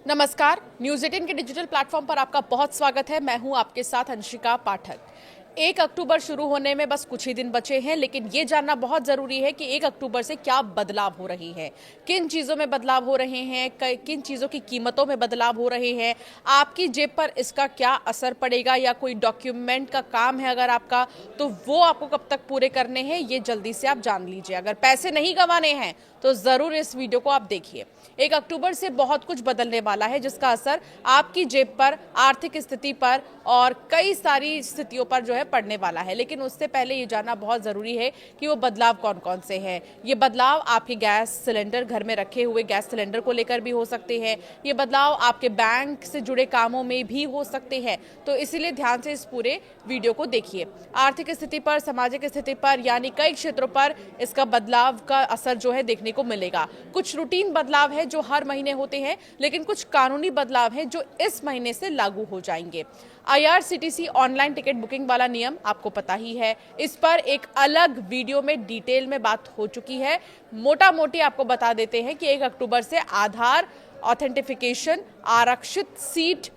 नमस्कार, न्यूज़ 18 के digital platform पर आपका बहुत स्वागत है। मैं हूं आपके साथ अंशिका पाठक। 1 अक्टूबर शुरू होने में बस कुछ ही दिन बचे हैं, लेकिन ये जानना बहुत ज़रूरी है कि 1 अक्टूबर से क्या बदलाव हो रही है, किन चीज़ों में बदलाव हो रहे हैं, किन चीज़ों की कीमतों में बदलाव हो रहे हैं, आपकी जेब पर इसका क्या असर पड़ेगा, या कोई डॉक्यूमेंट का काम है अगर आपका, तो वो आपको कब तक पूरे करने हैं, ये जल्दी से आप जान लीजिए। अगर पैसे नहीं गंवाने हैं तो ज़रूर इस वीडियो को आप देखिए। 1 अक्टूबर से बहुत कुछ बदलने वाला है, जिसका असर आपकी जेब पर, आर्थिक स्थिति पर और कई सारी स्थितियों पर जो है पड़ने वाला है। लेकिन उससे पहले ये जानना बहुत ज़रूरी है कि वो बदलाव कौन कौन से हैं। ये बदलाव आपके गैस सिलेंडर, घर में रखे हुए गैस सिलेंडर को लेकर भी हो सकते हैं। ये बदलाव आपके बैंक से जुड़े कामों में भी हो सकते हैं। तो इसीलिए ध्यान से इस पूरे वीडियो को देखिए। आर्थिक स्थिति पर, सामाजिक स्थिति पर, यानी कई क्षेत्रों पर इसका बदलाव का असर जो है देखने को मिलेगा। कुछ रूटीन बदलाव है जो हर महीने होते हैं, लेकिन कुछ कानूनी बदलाव हैं जो इस महीने से लागू हो जाएंगे। IRCTC ऑनलाइन टिकट बुकिंग वाला नियम आपको पता ही है। इस पर एक अलग वीडियो में डिटेल में बात हो चुकी है। मोटा मोटी आपको बता देते हैं कि 1 अक्टूबर से आधार ऑथेंटिफिकेशन, आरक्षित सीट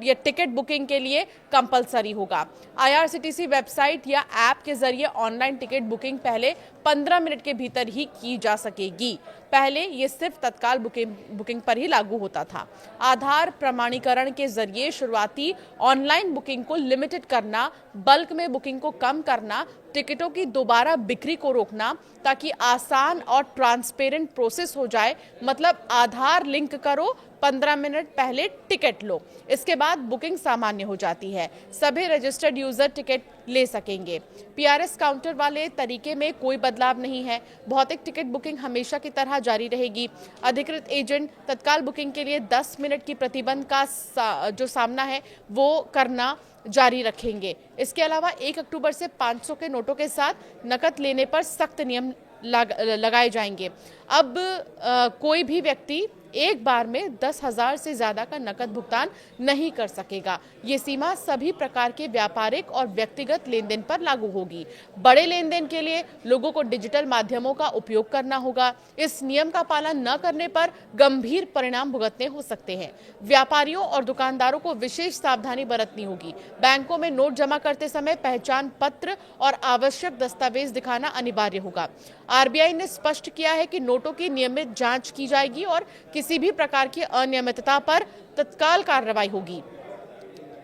या टिकट बुकिंग के लिए कंपलसरी होगा। IRCTC वेबसाइट या ऐप के जरिए ऑनलाइन टिकट बुकिंग पहले 15 मिनट के भीतर ही की जा सकेगी। पहले ये सिर्फ तत्काल बुकिंग पर ही लागू होता था। आधार प्रमाणीकरण के जरिए शुरुआती ऑनलाइन बुकिंग को लिमिटेड करना, बल्क में बुकिंग को कम करना, टिकटों की दोबारा बिक्री को रोकना, ताकि आसान और ट्रांसपेरेंट प्रोसेस हो जाए। मतलब आधार लिंक करो, 15 मिनट पहले टिकट लो, इसके बाद बुकिंग सामान्य हो जाती है। सभी रजिस्टर्ड यूजर टिकट ले सकेंगे। PRS काउंटर वाले तरीके में कोई बदलाव नहीं है। भौतिक टिकट बुकिंग हमेशा की तरह जारी रहेगी। अधिकृत एजेंट तत्काल बुकिंग के लिए 10 मिनट की प्रतिबंध का जो सामना है वो करना जारी रखेंगे। इसके अलावा 1 अक्टूबर से 500 के नोटों के साथ नकद लेने पर सख्त नियम लगाए जाएंगे। अब कोई भी व्यक्ति एक बार में 10,000 से ज्यादा का नकद भुगतान नहीं कर सकेगा। ये सीमा सभी प्रकार के व्यापारिक और व्यक्तिगत लेन देन पर लागू होगी। बड़े लेन देन के लिए लोगों को डिजिटल माध्यमों का उपयोग करना होगा। इस नियम का पालन न करने पर गंभीर परिणाम भुगतने हो सकते हैं। व्यापारियों और दुकानदारों को विशेष सावधानी बरतनी होगी। बैंकों में नोट जमा करते समय पहचान पत्र और आवश्यक दस्तावेज दिखाना अनिवार्य होगा। RBI ने स्पष्ट किया है कि नोटों की नियमित जांच की जाएगी और किसी भी प्रकार की अनियमितता पर तत्काल कार्रवाई होगी।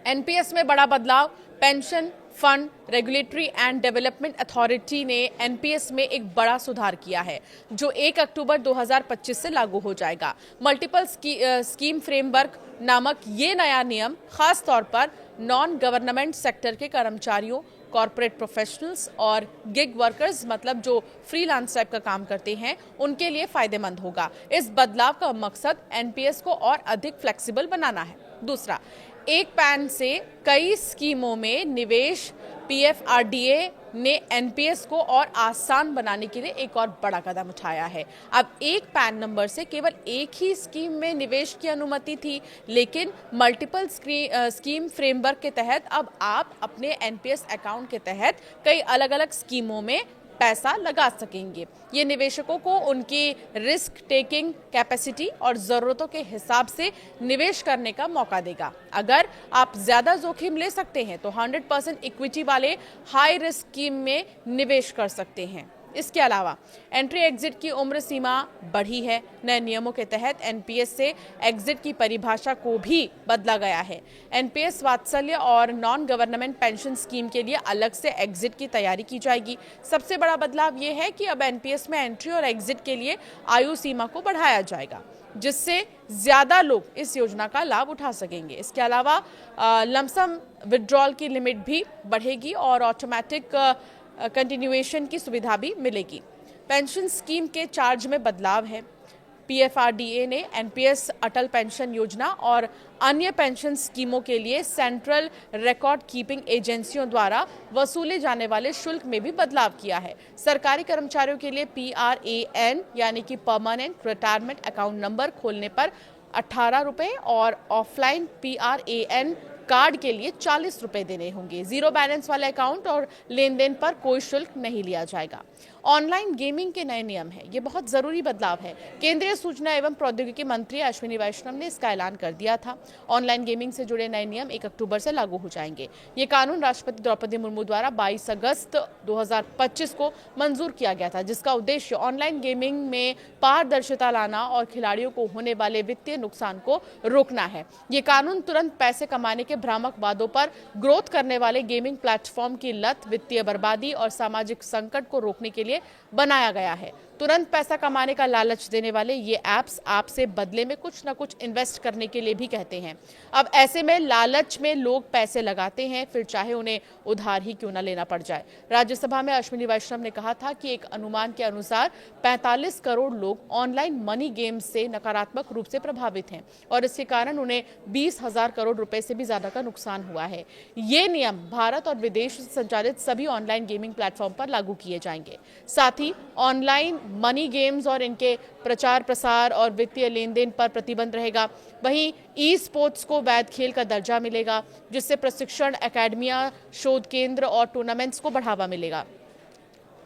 NPS में बड़ा बदलाव। Pension fund regulatory and development authority ने NPS में एक बड़ा सुधार किया है, जो 1 अक्टूबर 2025 से लागू हो जाएगा। मल्टीपल स्कीम फ्रेमवर्क नामक ये नया नियम खास तौर पर नॉन गवर्नमेंट सेक्टर के कर्मचारियों, कॉर्पोरेट प्रोफेशनल्स और गिग वर्कर्स, मतलब जो फ्रीलांस टाइप का काम करते हैं, उनके लिए फायदेमंद होगा। इस बदलाव का मकसद NPS को और अधिक फ्लेक्सिबल बनाना है। दूसरा, एक पैन से कई स्कीमों में निवेश। PFRDA ने NPS को और आसान बनाने के लिए एक और बड़ा कदम उठाया है। अब एक पैन नंबर से केवल एक ही स्कीम में निवेश की अनुमति थी, लेकिन मल्टीपल स्कीम फ्रेमवर्क के तहत अब आप अपने NPS अकाउंट के तहत कई अलग अलग स्कीमों में पैसा लगा सकेंगे। ये निवेशकों को उनकी रिस्क टेकिंग कैपेसिटी और ज़रूरतों के हिसाब से निवेश करने का मौका देगा। अगर आप ज़्यादा जोखिम ले सकते हैं तो 100% इक्विटी वाले हाई रिस्क स्कीम में निवेश कर सकते हैं। इसके अलावा एंट्री एग्जिट की उम्र सीमा बढ़ी है। नए नियमों के तहत NPS से एग्जिट की परिभाषा को भी बदला गया है। NPS वात्सल्य और नॉन गवर्नमेंट पेंशन स्कीम के लिए अलग से एग्जिट की तैयारी की जाएगी। सबसे बड़ा बदलाव ये है कि अब NPS में एंट्री और एग्जिट के लिए आयु सीमा को बढ़ाया जाएगा, जिससे ज्यादा लोग इस योजना का लाभ उठा सकेंगे। इसके अलावा लमसम विड्रॉल की लिमिट भी बढ़ेगी और ऑटोमेटिक कंटिन्यूएशन की सुविधा भी मिलेगी। पेंशन स्कीम के चार्ज में बदलाव है। PFRDA ने NPS, अटल पेंशन योजना और अन्य पेंशन स्कीमों के लिए सेंट्रल रिकॉर्ड कीपिंग एजेंसियों द्वारा वसूले जाने वाले शुल्क में भी बदलाव किया है। सरकारी कर्मचारियों के लिए PRAN यानी कि परमानेंट रिटायरमेंट अकाउंट नंबर खोलने पर 18 रुपये और ऑफलाइन PRAN कार्ड के लिए 40 रुपए देने होंगे। जीरो बैलेंस वाले अकाउंट और लेन देन पर कोई शुल्क नहीं लिया जाएगा। ऑनलाइन गेमिंग के नए नियम है, ये बहुत जरूरी बदलाव है। केंद्रीय सूचना एवं प्रौद्योगिकी मंत्री अश्विनी वैष्णव ने इसका ऐलान कर दिया था। ऑनलाइन गेमिंग से जुड़े नए नियम 1 अक्टूबर से लागू हो जाएंगे। ये कानून राष्ट्रपति द्रौपदी मुर्मू द्वारा 22 अगस्त 2025 को मंजूर किया गया था, जिसका उद्देश्य ऑनलाइन गेमिंग में पारदर्शिता लाना और खिलाड़ियों को होने वाले वित्तीय नुकसान को रोकना है। ये कानून तुरंत पैसे कमाने के भ्रामक वादों पर ग्रोथ करने वाले गेमिंग प्लेटफॉर्म की लत, वित्तीय बर्बादी और सामाजिक संकट को रोकने के लिए बनाया गया है। तुरंत पैसा कमाने का लालच देने वाले ये ऐप्स आपसे बदले में कुछ ना कुछ इन्वेस्ट करने के लिए भी कहते हैं। अब ऐसे में लालच में लोग पैसे लगाते हैं, फिर चाहे उन्हें उधार ही क्यों ना लेना पड़ जाए। राज्यसभा में अश्विनी वैष्णव ने कहा था कि एक अनुमान के अनुसार 45 करोड़ लोग ऑनलाइन मनी गेम्स से नकारात्मक रूप से प्रभावित हैं और इसके कारण उन्हें 20,000 करोड़ रुपए से भी ज्यादा का नुकसान हुआ है। ये नियम भारत और विदेश से संचालित सभी ऑनलाइन गेमिंग प्लेटफॉर्म पर लागू किए जाएंगे। साथ ही ऑनलाइन मनी गेम्स और इनके प्रचार प्रसार और वित्तीय लेन देन पर प्रतिबंध रहेगा। वहीं ई स्पोर्ट्स को वैध खेल का दर्जा मिलेगा, जिससे प्रशिक्षण, एकेडमियां, शोध केंद्र और टूर्नामेंट्स को बढ़ावा मिलेगा।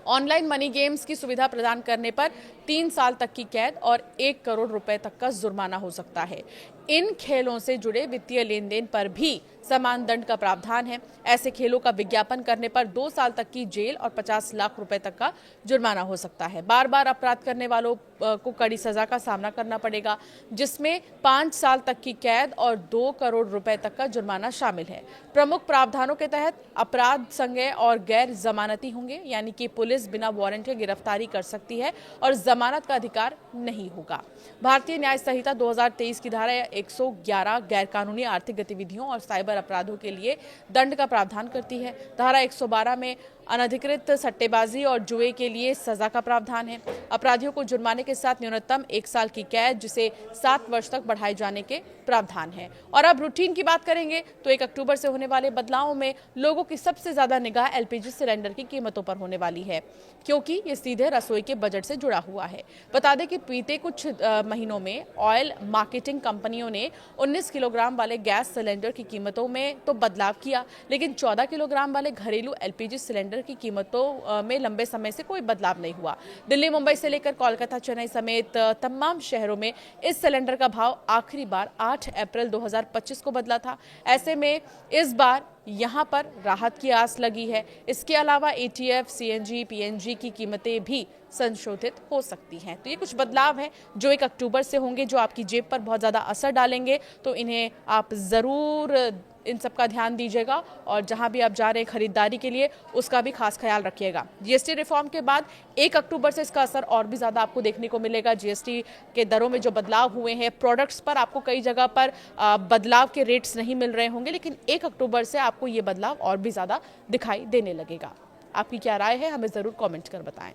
ऑनलाइन मनी गेम्स की सुविधा प्रदान करने पर 3 साल तक की कैद और 1 करोड़ रुपए तक का जुर्माना हो सकता है। इन खेलों से जुड़े वित्तीय लेन देन पर भी समान दंड का प्रावधान है। ऐसे खेलों का विज्ञापन करने पर 2 साल तक की जेल और 50 लाख रुपए तक का जुर्माना हो सकता है। बार बार अपराध करने वालों को कड़ी सजा का सामना करना पड़ेगा, जिसमें 5 साल तक की कैद और 2 करोड़ रुपए तक का जुर्माना शामिल है। प्रमुख प्रावधानों के तहत अपराध संज्ञेय और गैर जमानती होंगे, यानी कि पुलिस बिना वारंट के गिरफ्तारी कर सकती है और जमानत का अधिकार नहीं होगा। भारतीय न्याय संहिता 2023 की धारा 111 गैरकानूनी आर्थिक गतिविधियों और साइबर अपराधों के लिए दंड का प्रावधान करती है। धारा 112 में अनधिकृत सट्टेबाजी और जुए के लिए सजा का प्रावधान है। अपराधियों को जुर्माने के साथ न्यूनतम 1 साल की कैद, जिसे 7 वर्ष तक बढ़ाए जाने के प्रावधान है। और अब रूटीन की बात करेंगे तो 1 अक्टूबर से होने वाले बदलावों में लोगों की सबसे ज्यादा निगाह एलपीजी सिलेंडर की कीमतों पर होने वाली है, क्योंकि ये सीधे रसोई के बजट से जुड़ा हुआ है। बता दें कि बीते कुछ महीनों में ऑयल मार्केटिंग कंपनियों ने 19 किलोग्राम वाले गैस सिलेंडर की कीमतों में तो बदलाव किया, लेकिन 14 किलोग्राम वाले घरेलू एलपीजी सिलेंडर की कीमतों में लंबे समय से कोई बदलाव नहीं हुआ। दिल्ली, मुंबई से लेकर कोलकाता, चेन्नई समेत तमाम शहरों में इस सिलेंडर का भाव आखिरी बार 8 अप्रैल 2025 को बदला था। ऐसे में इस बार यहां पर राहत की आस लगी है। इसके अलावा एटीएफ, सीएनजी, पीएनजी की कीमतें भी संशोधित हो सकती हैं। तो ये कुछ बदलाव हैं जो 1 अक्टूबर से होंगे, जो आपकी जेब पर बहुत ज्यादा असर डालेंगे। तो इन्हें आप जरूर इन सब का ध्यान दीजिएगा और जहां भी आप जा रहे हैं खरीदारी के लिए, उसका भी खास ख्याल रखिएगा। जीएसटी रिफॉर्म के बाद 1 अक्टूबर से इसका असर और भी ज्यादा आपको देखने को मिलेगा। जीएसटी के दरों में जो बदलाव हुए हैं, प्रोडक्ट्स पर आपको कई जगह पर बदलाव के रेट्स नहीं मिल रहे होंगे, लेकिन 1 अक्टूबर से आपको ये बदलाव और भी ज्यादा दिखाई देने लगेगा। आपकी क्या राय है, हमें जरूर कॉमेंट कर बताएं।